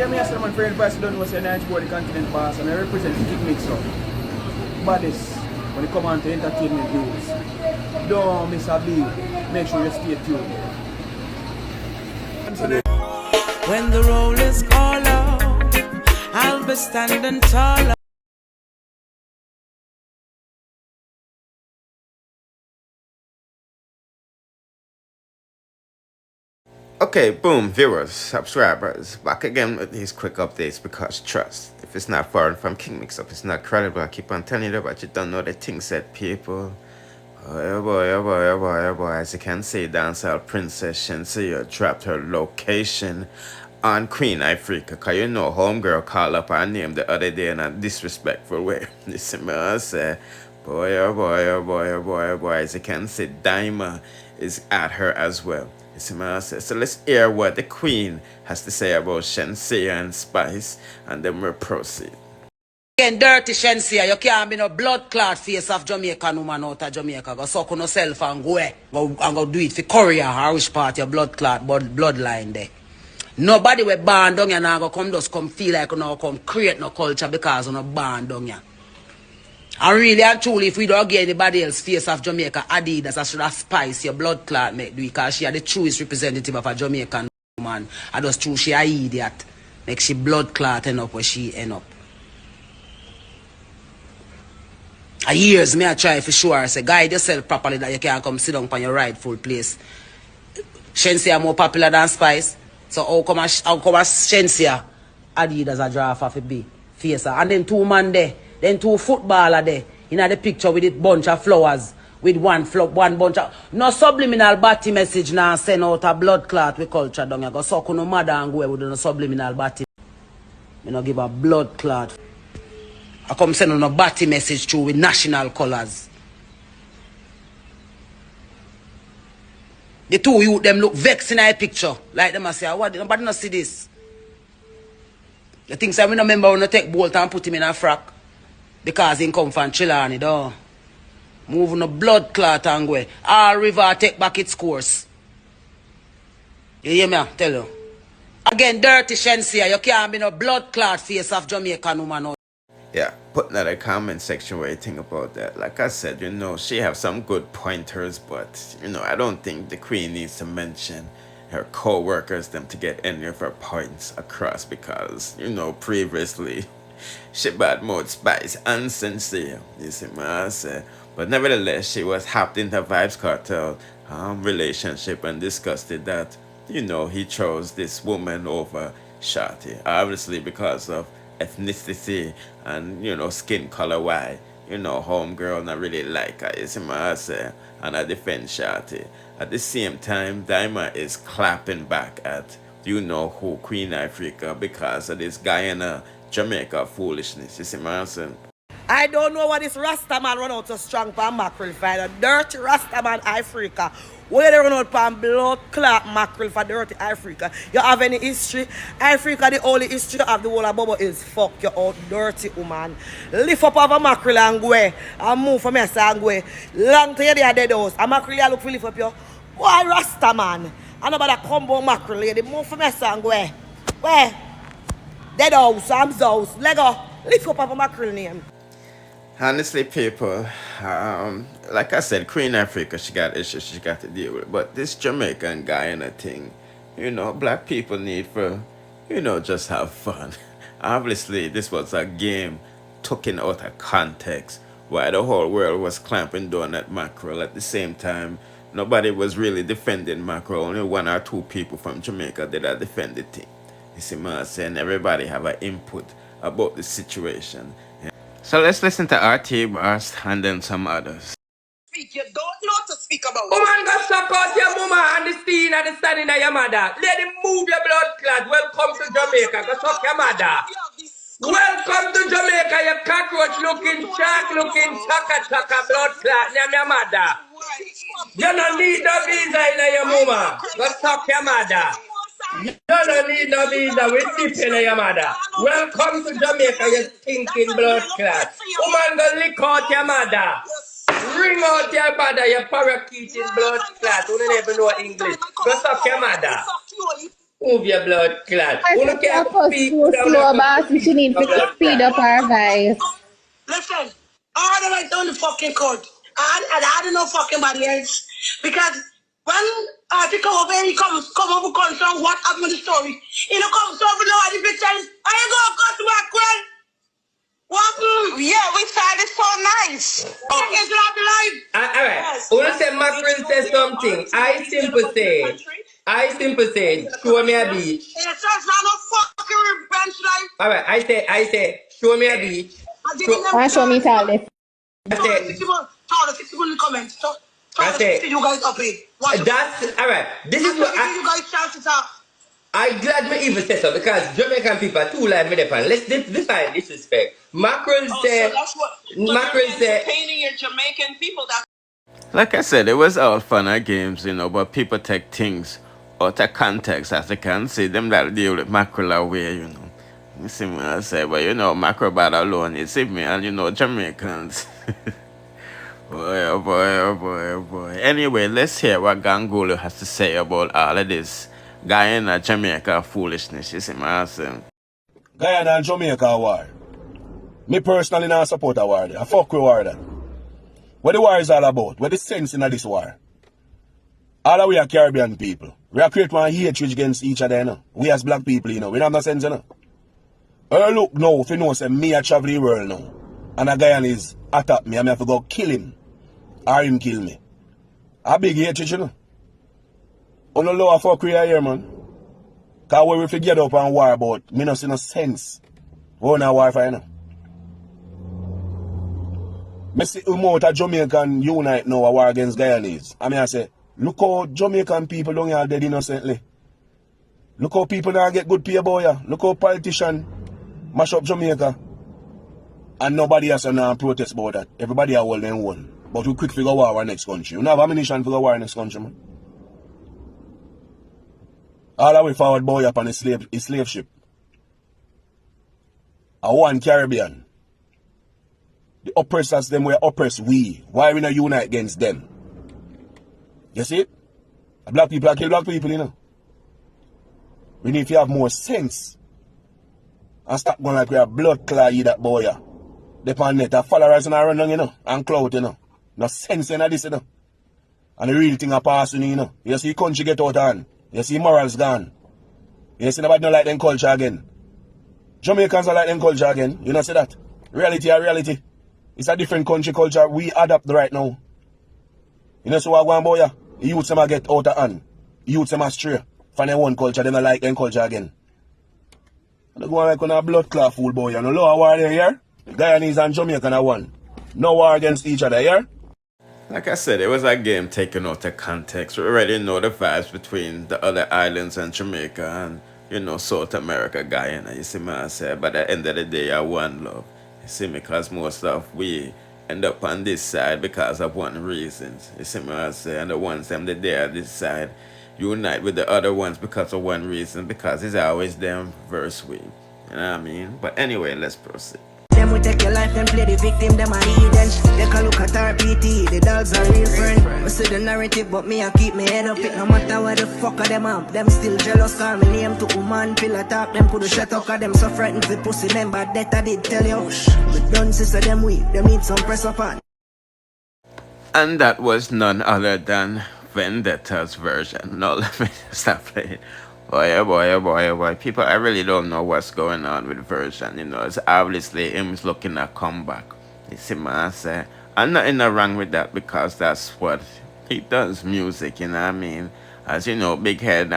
me as my friend Vice don't know say I for the continent pass and I represent Kingmixup. Baddest when it come on to entertainment news. Don't miss a beat. Make sure you stay tuned. When the roll is called out, I'll be standing tall. Okay, boom, viewers, subscribers, back again with these quick updates because trust, if it's not foreign from Kingmixup, it's not credible. I keep on telling you, but you don't know the things that people. Oh boy, oh boy, oh boy, oh boy. As you can see, dancehall princess Shenseea dropped her location on Queen Ifrica. Because you know, homegirl called up her name the other day in a disrespectful way. You see me, I say, boy, oh boy, oh boy, oh boy, oh boy. As you can see, Dyema is at her as well. You see me, I say. So let's hear what the Queen has to say about Shenseea and Spice, and then we'll proceed. Again, dirty Shenseea, you can't be no blood clot face of Jamaican woman out of Jamaica. Go suck on yourself and go do it for Korea or which part your blood clot bloodline there. Nobody we born down here now go come just come feel like you know come create no culture because you no born down here. And really and truly, if we don't get anybody else face of Jamaica, Adidas, I should have Spice your blood clot make do it because she are the truest representative of a Jamaican woman. I just true she a idiot. Make she blood clot end up where she end up. A years me I try for sure. I say guide yourself properly that you can come sit down on your rightful place. Shenseea more popular than Spice. So how come Shenseea Adidas a draw for be face her. And then two man there, then two footballer there. In the picture with a bunch of flowers. With one bunch of no subliminal batty message now send out a blood clot with culture down. You go suck no mother and go with no subliminal batty. You know give a blood clot. I come send on a batty message through with national colors. The two youth them look vexed in a picture. Like them I say, what nobody not see this. The things I remember when I take Bolt and put him in a frock. Because he come from Trelawney though. Moving a blood clot and go. All river take back its course. You hear me? I tell you. Again, dirty Shenseea, you can't be no blood clot face of Jamaican woman. Yeah, put in the comment section what you think about that. Like I said, you know, she have some good pointers, but, you know, I don't think the Queen needs to mention her co-workers them to get any of her points across because, you know, previously she bad mode Spice and Shenseea, you see what I say. But nevertheless, she was happed in the Vibes Cartel relationship and discussed it that, you know, he chose this woman over Shawty, obviously because of ethnicity and you know skin color. Why you know homegirl not really like her, you see what I say, and I defend Shawty. At the same time, Dyema is clapping back at you know who, Queen Ifrica, because of this Guyana Jamaica foolishness, you see what I say. I don't know what this Rastaman run out so strong for Mackerel fight. A dirty Rastaman Ifrica. Where they run out for blood clot Mackerel for dirty Ifrica. You have any history? Ifrica, the only history of the whole of Bubble is fuck you out, dirty woman. Lift up over Mackerel and go and move from here and go. Long to you there dead house. And Mackerel you look for lift up you. Why Rastaman? And about that combo Mackerel lady. Move from here and go. Where? Dead house, Sam's house. Lego. Lift up over Mackerel name. Honestly, people, like I said, Queen Ifrica, she got issues she got to deal with. But this Jamaican Guyana thing, you know, black people need for, you know, just have fun. Obviously, this was a game taken out of context, while the whole world was clamping down at Mackerel. At the same time, nobody was really defending Mackerel. Only one or two people from Jamaica did a defend the thing. You see what I'm saying? Everybody have an input about the situation. So let's listen to RT Burst and then some others. You don't know to speak about. Woman, go suck out your mama and the steen and the standing of your mother. Let him move your blood clot. Welcome to Jamaica. Go suck your mother. Welcome to Jamaica, you cockroach looking, shark looking, chaka blood clot. Name your mother. You don't need no visa in your mama. Go suck your mother. You don't need no visa with dip in your mother. Welcome to Jamaica, you stinking blood clot. Woman, go lick out your mother. Ring out your mother, you parakeeting blood clot. You don't even know English. Go suck your mother. Move your blood clot. I Who think can't Marcus speak too down slow, a boss. She need your to blood speed clot. up her voice. Listen, I had to write down the fucking code. I don't know fucking body else. Because when article over here, he come over concern what happened with the story. He don't come over now the pictures. I ain't gonna cut to Mackerel. What? Yeah, we found it so nice. It's not live. All right. Who say Mackerel say something? I simple say, show me a beach. It's not no fucking revenge life. All right. I say, show me a beach. I show me all this. I say, 60 in the comments. I say, you guys up here. that's all right. This is what you guys shout it out. I glad me even say so because Jamaican people are too like me depend. Let's define disrespect. Mackerel say, So that's what. So Mackerel you're say, entertaining your Jamaican people. That Like I said, it was all fun and games, you know, but people take things out of context, as they can see. Them that deal with Mackerel away, you know. You see me, I say, but you know, Mackerel bad alone, you see me, and you know, Jamaicans. Boy, oh boy, oh boy, oh boy. Anyway, let's hear what Gangolo has to say about all of this Guyana, Jamaica foolishness, you see me, I say. Guyana and Jamaica war. Me personally not support a war there. I fuck with war there. What the war is all about? What the sense in this war? All of we are Caribbean people. We are create one hatred against each other, you know. We as black people, you know. We don't have no sense, you know. Look now, if you know, say me I travel the world now. And a Guyanese attack me, I have to go kill him. Or him kill me. A big hatred, you know. On the lower fuck we are here, man. Because when we forget up and war about, me not see no sense. We on a war for, you know. Me see out of Jamaican unite now a war against Guyanese. I mean I say, look how Jamaican people don't get dead innocently. Look how people now get good pay about ya. Look how politicians mash up Jamaica. And nobody else now protest about that. Everybody are hold them one. But we quick figure war our next country. We don't have ammunition for the war next country, man. All the way forward boy up on his slave ship. A one Caribbean. The oppressors them were oppress we. Why we not unite against them? You see it? The black people are kill black people, you know. We need to have more sense. And stop going like we are blood clot you that boy. The net are followers and run down, you know, and clout, you know. No sense in this, you know. And the real thing are passing, you know. You see country get out of hand. You see morals gone. You see nobody don't like them culture again. Jamaicans are like them culture again. You know see that? Reality are reality. It's a different country culture we adapt right now. You know so what going boy? The youths them get out of hand. The youths them stray. From their one culture, they don't like them culture again. And they go like on a blood clot fool boy. You know lower war there here? Guyanese and Jamaican are one. No war against each other here. Like I said, it was a game taken out of context. We already know the vibes between the other islands and Jamaica and, you know, South America, Guyana. You see me, I say, but at the end of the day, I one love. You see me, because most of we end up on this side because of one reason. You see me, I say, and the ones them that they are this side unite with the other ones because of one reason, because it's always them versus we. You know what I mean? But anyway, let's proceed. Them we take your life and play the victim, them are hidden. Take a look at our PT, the dogs are real friend. We see the narrative, but me I keep my head up. It no matter where the fuck are them up. Them still jealous, call me name to woman, pill attack. Them could shut up, cause them so frightened for pussy. Them bad that I did tell you. But don't sister them weak, them need some press up on. And that was none other than Vendetta's version. No, let me stop playing. Boy, oh boy, oh boy, oh boy. People, I really don't know what's going on with Vershon. You know, it's obviously him looking at comeback. You see, man, I say, I'm not in the wrong with that because that's what he does, music, you know what I mean? As you know, big head,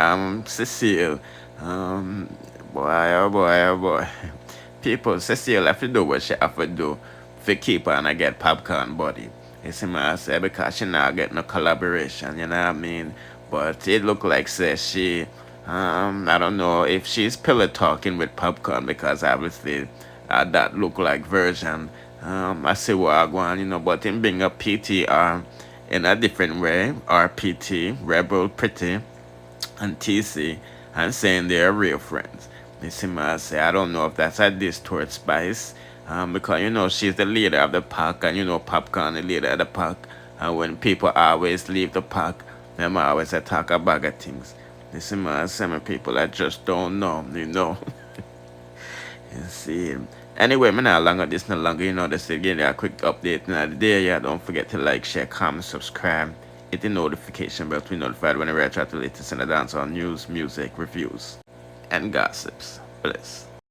Cecile, boy, oh boy, oh boy. People, Cecile have to do what she have to do to keep on and get POPCAAN body. You see, man, I say, because she not get no collaboration, you know what I mean? But it look like, say, she... I don't know if she's pillow talking with POPCAAN because obviously that look like Vershon. I see what I want, you know, but in being a PTR in a different way, RPT, Rebel, Pretty, and TC, and saying they're real friends. You see me, I say, I don't know if that's a diss towards Spice, because, you know, she's the leader of the pack, and, you know, POPCAAN, the leader of the pack, and when people always leave the pack, them always talk a bag of things. This is some people I just don't know, you know. You see. Anyway, I'm not longer this no longer, you know, just to give you a quick update in the day. Yeah, don't forget to like, share, comment, subscribe, hit the notification bell to be notified whenever I try to latest in the dancehall news, music, reviews, and gossips. Bless.